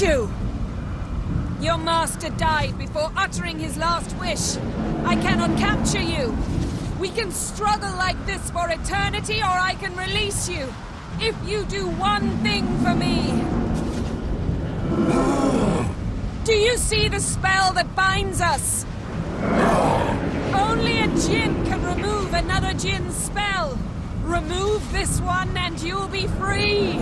hate you! Your master died before uttering his last wish. I cannot capture you. We can struggle like this for eternity, or I can release you. If you do one thing for me. Do you see the spell that binds us? Only a djinn can remove another djinn's spell. Remove this one and you'll be free.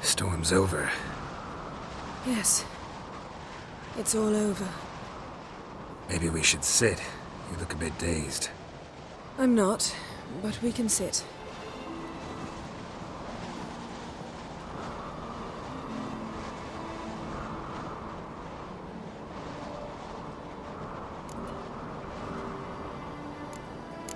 Storm's over. Yes. It's all over. Maybe we should sit. You look a bit dazed. I'm not, but we can sit.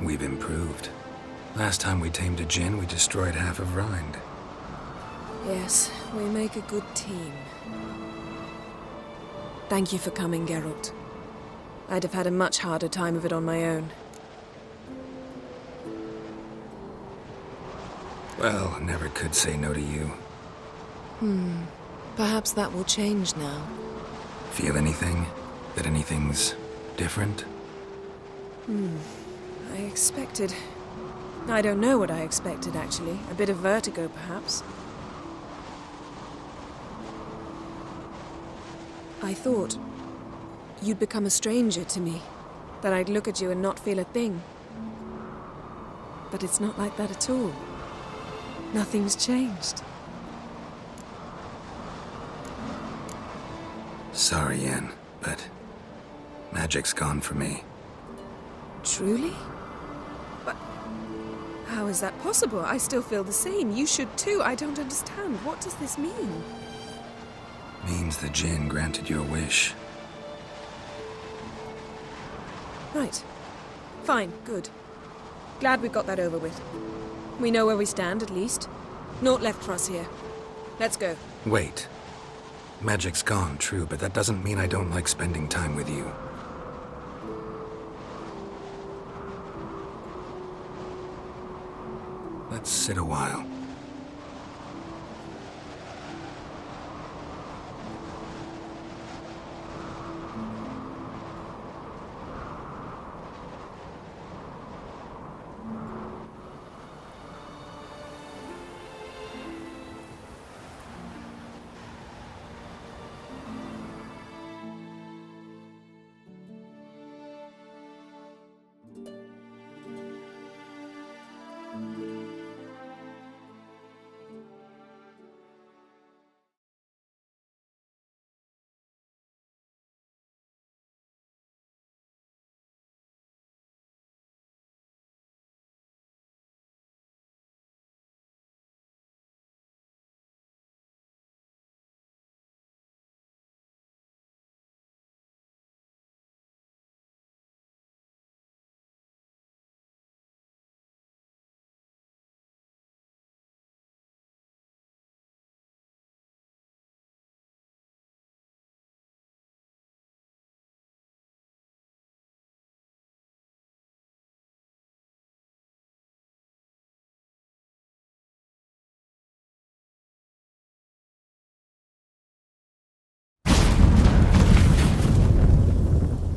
We've improved. Last time we tamed a djinn, we destroyed half of Rind. Yes, we make a good team. Thank you for coming, Geralt. I'd have had a much harder time of it on my own. Well, never could say no to you. Perhaps that will change now. Feel anything? That anything's different? I expected... I don't know what I expected, actually. A bit of vertigo, perhaps. I thought you'd become a stranger to me, that I'd look at you and not feel a thing. But it's not like that at all. Nothing's changed. Sorry, Yen, but magic's gone for me. Truly? But how is that possible? I still feel the same. You should too. I don't understand. What does this mean? Means the djinn granted your wish. Right. Fine, good. Glad we've got that over with. We know where we stand, at least. Naught left for us here. Let's go. Wait. Magic's gone, true, but that doesn't mean I don't like spending time with you. Let's sit a while.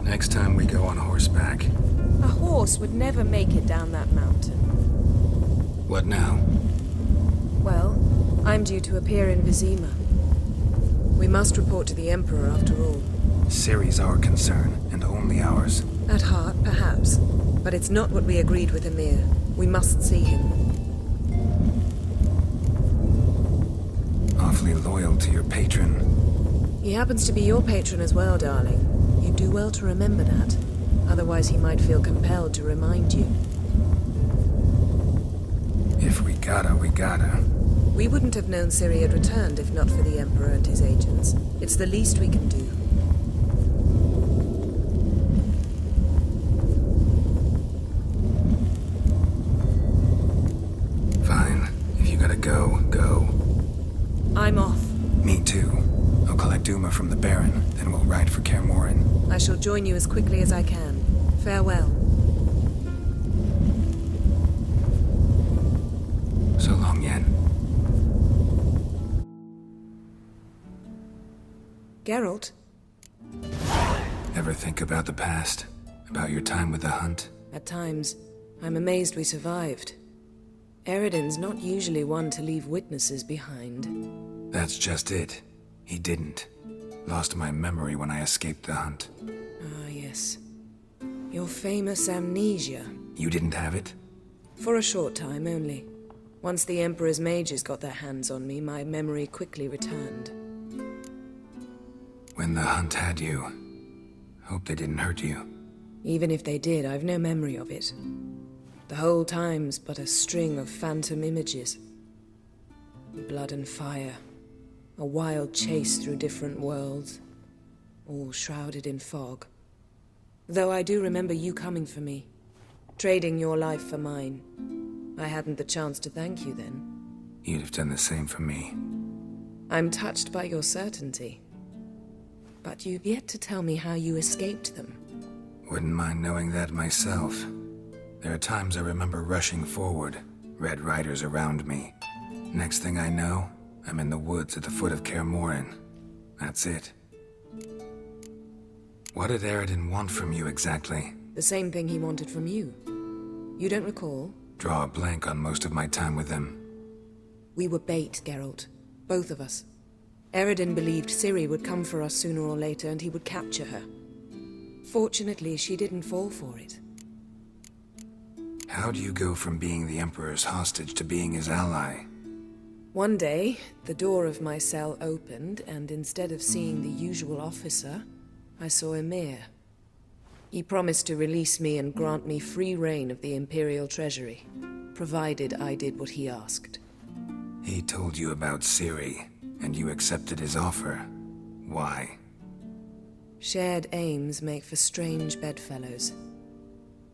Next time we go on horseback. A horse would never make it down that mountain. What now? Well, I'm due to appear in Vizima. We must report to the Emperor after all. Ciri's our concern, and only ours. At heart, perhaps. But it's not what we agreed with Emir. We must see him. Awfully loyal to your patron. He happens to be your patron as well, darling. You do well to remember that. Otherwise he might feel compelled to remind you. If we gotta, we gotta. We wouldn't have known Ciri had returned if not for the Emperor and his agents. It's the least we can do. I'm off. Me too. I'll collect Uma from the Baron, then we'll ride for Kaer Morhen. I shall join you as quickly as I can. Farewell. So long, Yen. Geralt? Ever think about the past? About your time with the Hunt? At times, I'm amazed we survived. Eredin's not usually one to leave witnesses behind. That's just it. He didn't. Lost my memory when I escaped the Hunt. Ah, yes. Your famous amnesia. You didn't have it? For a short time only. Once the Emperor's mages got their hands on me, my memory quickly returned. When the Hunt had you, hope they didn't hurt you. Even if they did, I've no memory of it. The whole time's but a string of phantom images. Blood and fire. A wild chase through different worlds. All shrouded in fog. Though I do remember you coming for me. Trading your life for mine. I hadn't the chance to thank you then. You'd have done the same for me. I'm touched by your certainty. But you've yet to tell me how you escaped them. Wouldn't mind knowing that myself. There are times I remember rushing forward, Red Riders around me. Next thing I know, I'm in the woods at the foot of Kaer Morhen. That's it. What did Eredin want from you exactly? The same thing he wanted from you. You don't recall? Draw a blank on most of my time with them. We were bait, Geralt. Both of us. Eredin believed Ciri would come for us sooner or later and he would capture her. Fortunately, she didn't fall for it. How do you go from being the Emperor's hostage to being his ally? One day, the door of my cell opened, and instead of seeing the usual officer, I saw Emir. He promised to release me and grant me free reign of the Imperial Treasury, provided I did what he asked. He told you about Ciri, and you accepted his offer. Why? Shared aims make for strange bedfellows.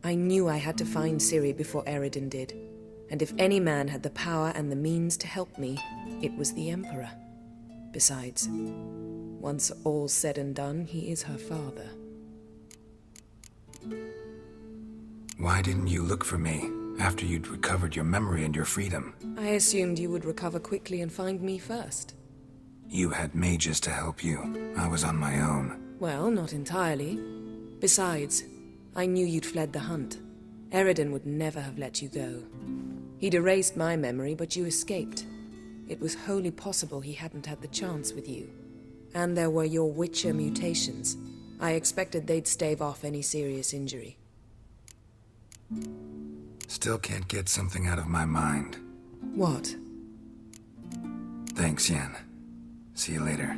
I knew I had to find Ciri before Eredin did, and if any man had the power and the means to help me, it was the Emperor. Besides, once all's said and done, he is her father. Why didn't you look for me after you'd recovered your memory and your freedom? I assumed you would recover quickly and find me first. You had mages to help you. I was on my own. Well, not entirely. Besides, I knew you'd fled the Hunt. Eredin would never have let you go. He'd erased my memory, but you escaped. It was wholly possible he hadn't had the chance with you. And there were your Witcher mutations. I expected they'd stave off any serious injury. Still can't get something out of my mind. What? Thanks, Yen. See you later.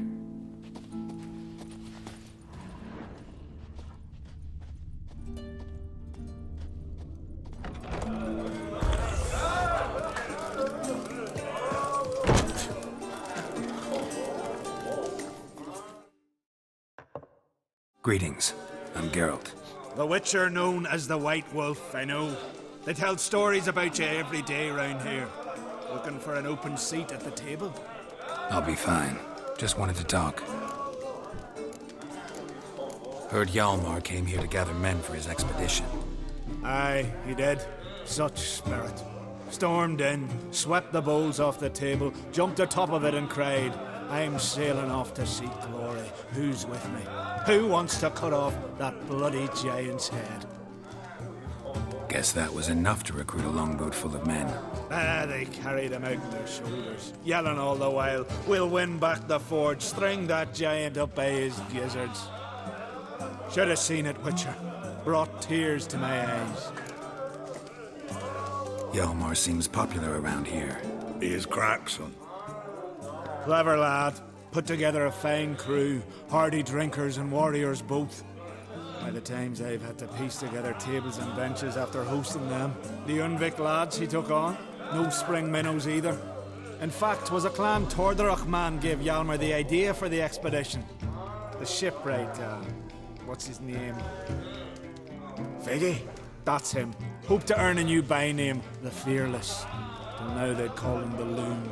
Greetings. I'm Geralt. The Witcher known as the White Wolf, I know. They tell stories about you every day round here. Looking for an open seat at the table? I'll be fine. Just wanted to talk. Heard Hjalmar came here to gather men for his expedition. Aye, he did. Such spirit. Stormed in, swept the bowls off the table, jumped atop of it and cried, I'm sailing off to seek glory. Who's with me? Who wants to cut off that bloody giant's head? Guess that was enough to recruit a longboat full of men. They carried him out on their shoulders, yelling all the while, we'll win back the forge, string that giant up by his gizzards. Should have seen it, Witcher. Brought tears to my eyes. Hjalmar seems popular around here. He is crack, son. Clever lad. Put together a fine crew, hardy drinkers and warriors both. By the times I've had to piece together tables and benches after hosting them. The Unvik lads he took on, no spring minnows either. In fact, was a Clan Tordarach man gave Hjalmar the idea for the expedition. The shipwright, what's his name? Figgy? That's him. Hoped to earn a new byname, the Fearless. Till now they'd call him the Loon.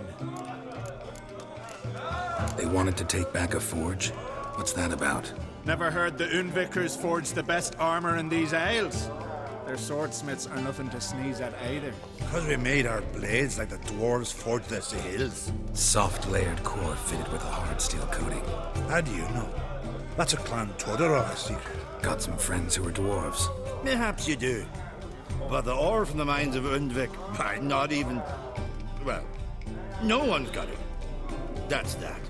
They wanted to take back a forge? What's that about? Never heard the Unvikers forged the best armor in these isles? Their swordsmiths are nothing to sneeze at either. Because we made our blades like the dwarves forged their sails. Soft layered core fitted with a hard steel coating. How do you know? That's a clan Todorov secret. Got some friends who are dwarves. Perhaps you do. But the ore from the mines of Undvik, why, not even... Well, no one's got it. That's that.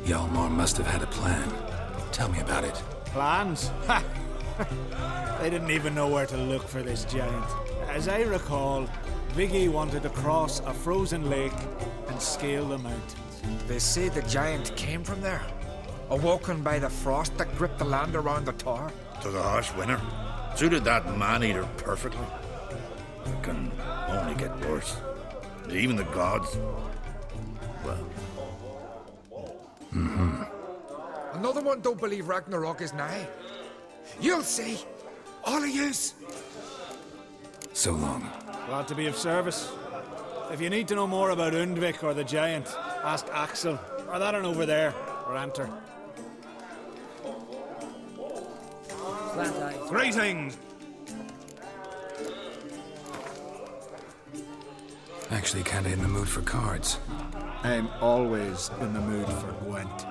Hjalmar must have had a plan. Tell me about it. Plans? Ha! They didn't even know where to look for this giant. As I recall, Viggy wanted to cross a frozen lake and scale the mountains. They say the giant came from there, awoken by the frost that gripped the land around the tower. To the harsh winter. Suited that man-eater perfectly. It can only get worse. Even the gods... well... Another one don't believe Ragnarok is nigh. You'll see. All of yous. So long. Glad to be of service. If you need to know more about Undvik or the giant, ask Axel, or that one over there, or Enter. Greetings! Actually kinda in the mood for cards. I'm always in the mood for Gwent.